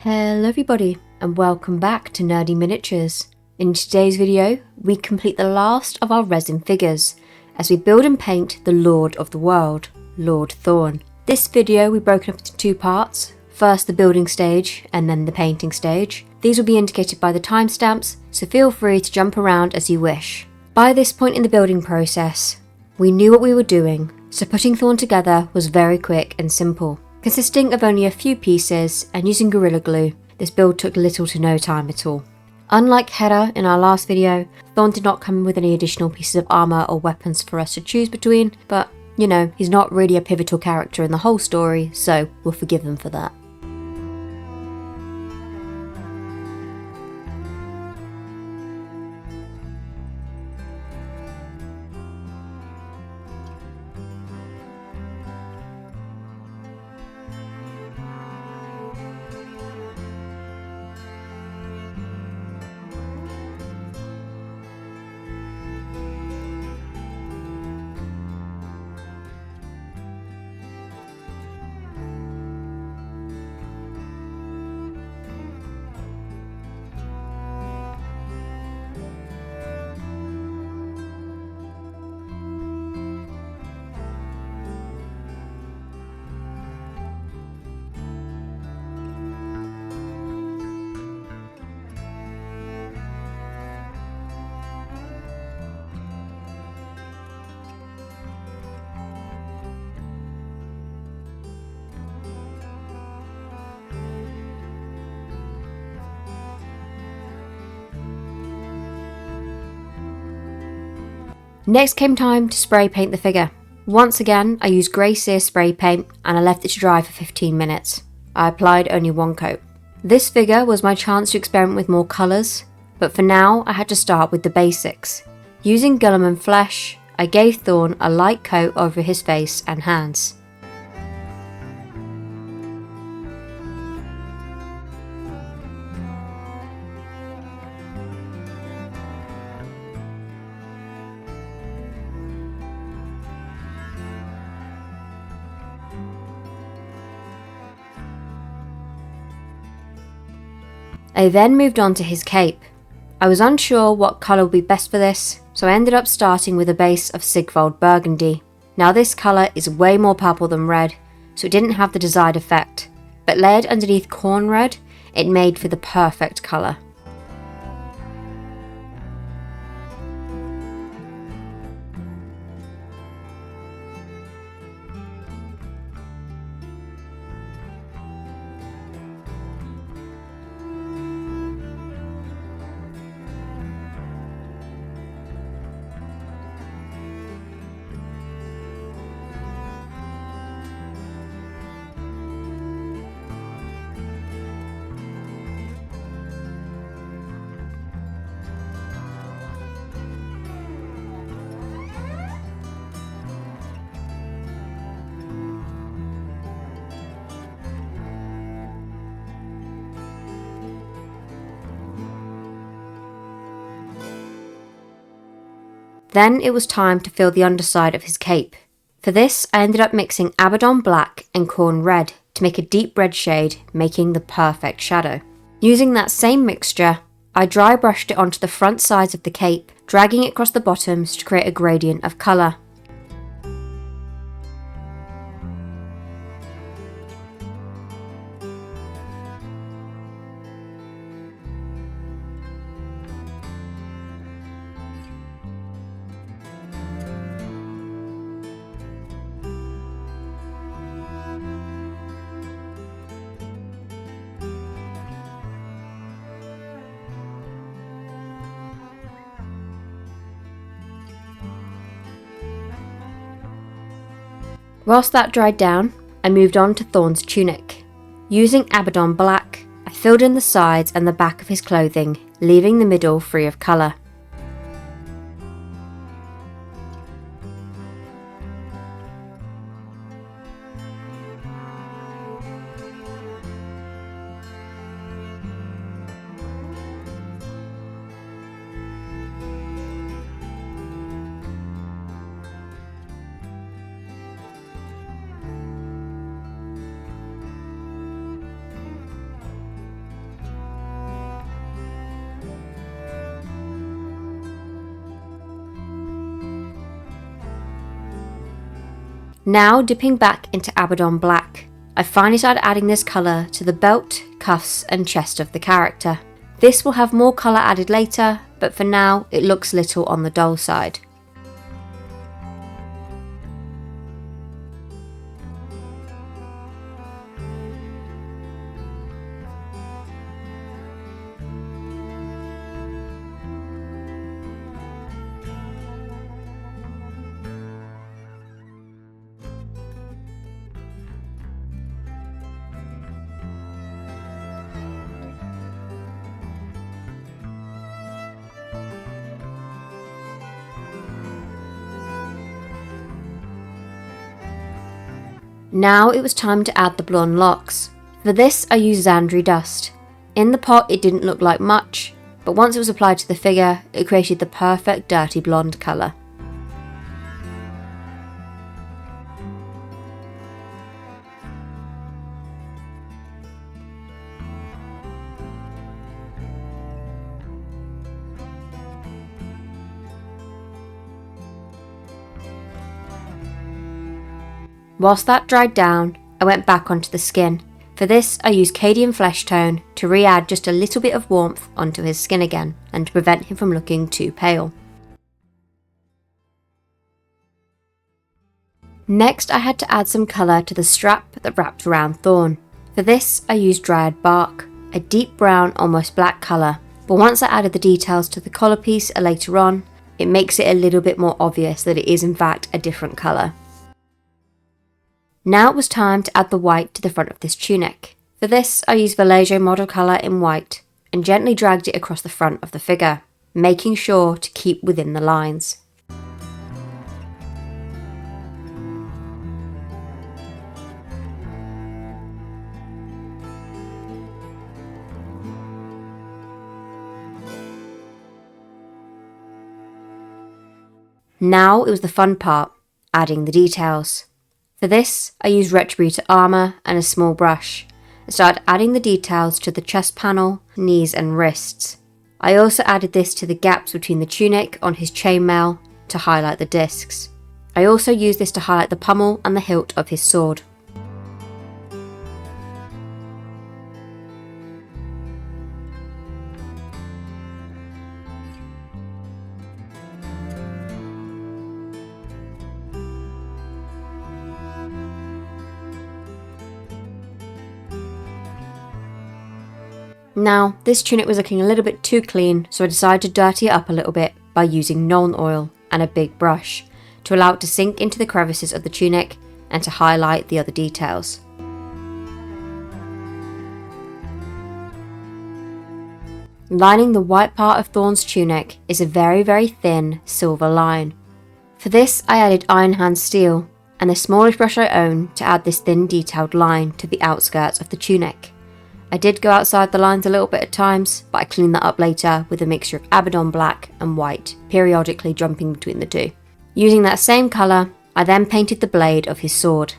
Hello everybody and welcome back to Nerdy Miniatures. In today's video we complete the last of our resin figures as we build and paint the Lord of the World, Lord Thorne. This video we broken up into two parts, first the building stage and then the painting stage. These will be indicated by the timestamps, so feel free to jump around as you wish. By this point in the building process, we knew what we were doing, so putting Thorne together was very quick and simple. Consisting of only a few pieces and using Gorilla Glue, this build took little to no time at all. Unlike Hera in our last video, Thorne did not come with any additional pieces of armour or weapons for us to choose between, but you know, he's not really a pivotal character in the whole story, so we'll forgive him for that. Next came time to spray paint the figure. Once again, I used grey sear spray paint and I left it to dry for 15 minutes. I applied only one coat. This figure was my chance to experiment with more colours, but for now I had to start with the basics. Using Gulliman Flesh, I gave Thorne a light coat over his face and hands. I then moved on to his cape. I was unsure what colour would be best for this, so I ended up starting with a base of Sigvald Burgundy. Now this colour is way more purple than red, so it didn't have the desired effect, but layered underneath Khorne Red, it made for the perfect colour. Then it was time to fill the underside of his cape. For this, I ended up mixing Abaddon Black and Khorne Red to make a deep red shade, making the perfect shadow. Using that same mixture, I dry brushed it onto the front sides of the cape, dragging it across the bottoms to create a gradient of colour. Whilst that dried down, I moved on to Thorne's tunic. Using Abaddon Black, I filled in the sides and the back of his clothing, leaving the middle free of colour. Now dipping back into Abaddon Black, I finally started adding this colour to the belt, cuffs and chest of the character. This will have more colour added later, but for now it looks little on the dull side. Now it was time to add the blonde locks. For this I used Xandri dust. In the pot it didn't look like much, but once it was applied to the figure, it created the perfect dirty blonde colour. Whilst that dried down, I went back onto the skin. For this I used Cadian Fleshtone to re-add just a little bit of warmth onto his skin again, and to prevent him from looking too pale. Next I had to add some colour to the strap that wrapped around Thorne. For this I used Dryad Bark, a deep brown almost black colour, but once I added the details to the collar piece later on, it makes it a little bit more obvious that it is in fact a different colour. Now it was time to add the white to the front of this tunic. For this I used Vallejo model colour in white and gently dragged it across the front of the figure, making sure to keep within the lines. Now it was the fun part, adding the details. For this, I used Retributor Armour and a small brush, and started adding the details to the chest panel, knees and wrists. I also added this to the gaps between the tunic on his chainmail to highlight the discs. I also used this to highlight the pommel and the hilt of his sword. Now, this tunic was looking a little bit too clean, so I decided to dirty it up a little bit by using Nuln Oil and a big brush to allow it to sink into the crevices of the tunic and to highlight the other details. Lining the white part of Thorne's tunic is a very thin silver line. For this I added Iron Hand Steel and the smallest brush I own to add this thin detailed line to the outskirts of the tunic. I did go outside the lines a little bit at times, but I cleaned that up later with a mixture of Abaddon Black and white, periodically jumping between the two. Using that same colour, I then painted the blade of his sword.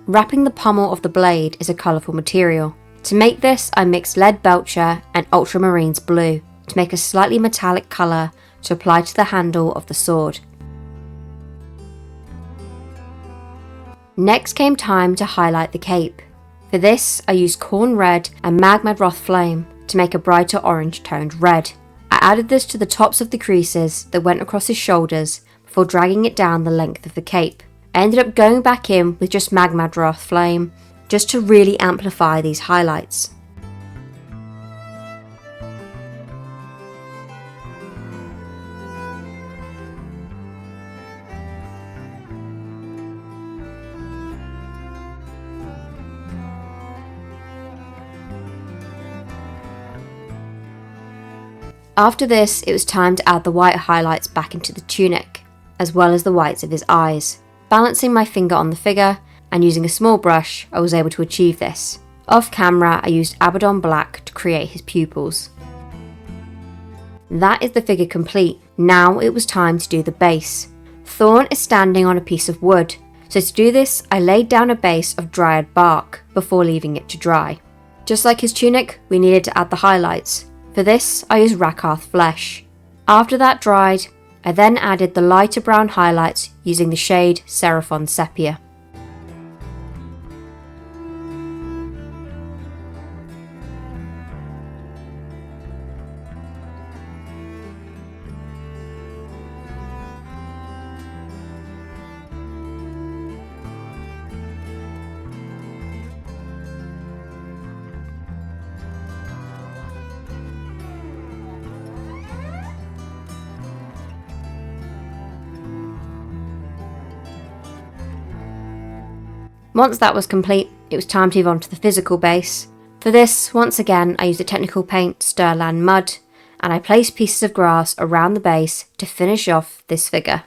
Wrapping the pommel of the blade is a colourful material. To make this, I mixed lead Belcher and Ultramarines Blue to make a slightly metallic colour to apply to the handle of the sword. Next came time to highlight the cape. For this, I used Khorne Red and Magmadroth Flame to make a brighter orange toned red. I added this to the tops of the creases that went across his shoulders before dragging it down the length of the cape. I ended up going back in with just Magmadroth Flame, just to really amplify these highlights. After this, it was time to add the white highlights back into the tunic, as well as the whites of his eyes. Balancing my finger on the figure and using a small brush, I was able to achieve this. Off camera, I used Abaddon Black to create his pupils. That is the figure complete. Now it was time to do the base. Thorne is standing on a piece of wood, so to do this I laid down a base of Dryad Bark before leaving it to dry. Just like his tunic, we needed to add the highlights. For this I used Magmadroth Flesh. After that dried, I then added the lighter brown highlights using the shade Seraphon Sepia. Once that was complete, it was time to move on to the physical base. For this, once again, I used the technical paint Stirland Mud, and I placed pieces of grass around the base to finish off this figure.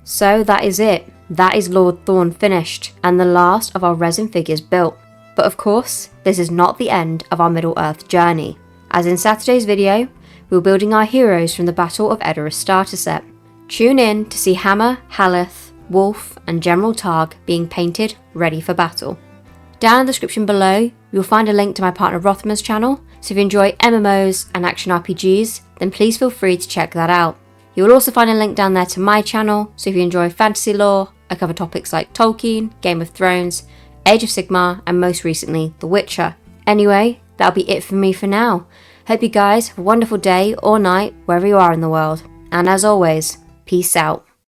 So that is it. That is Lord Thorne finished, and the last of our resin figures built. But of course, this is not the end of our Middle-earth journey. As in Saturday's video, we were building our heroes from the Battle of Edoras starter set. Tune in to see Hammer, Haleth, Wolf and General Targ being painted ready for battle. Down in the description below, you'll find a link to my partner Rothmer's channel, so if you enjoy MMOs and action RPGs, then please feel free to check that out. You will also find a link down there to my channel, so if you enjoy fantasy lore, I cover topics like Tolkien, Game of Thrones, Age of Sigmar and most recently The Witcher. Anyway, that'll be it for me for now. Hope you guys have a wonderful day or night wherever you are in the world. And as always, peace out.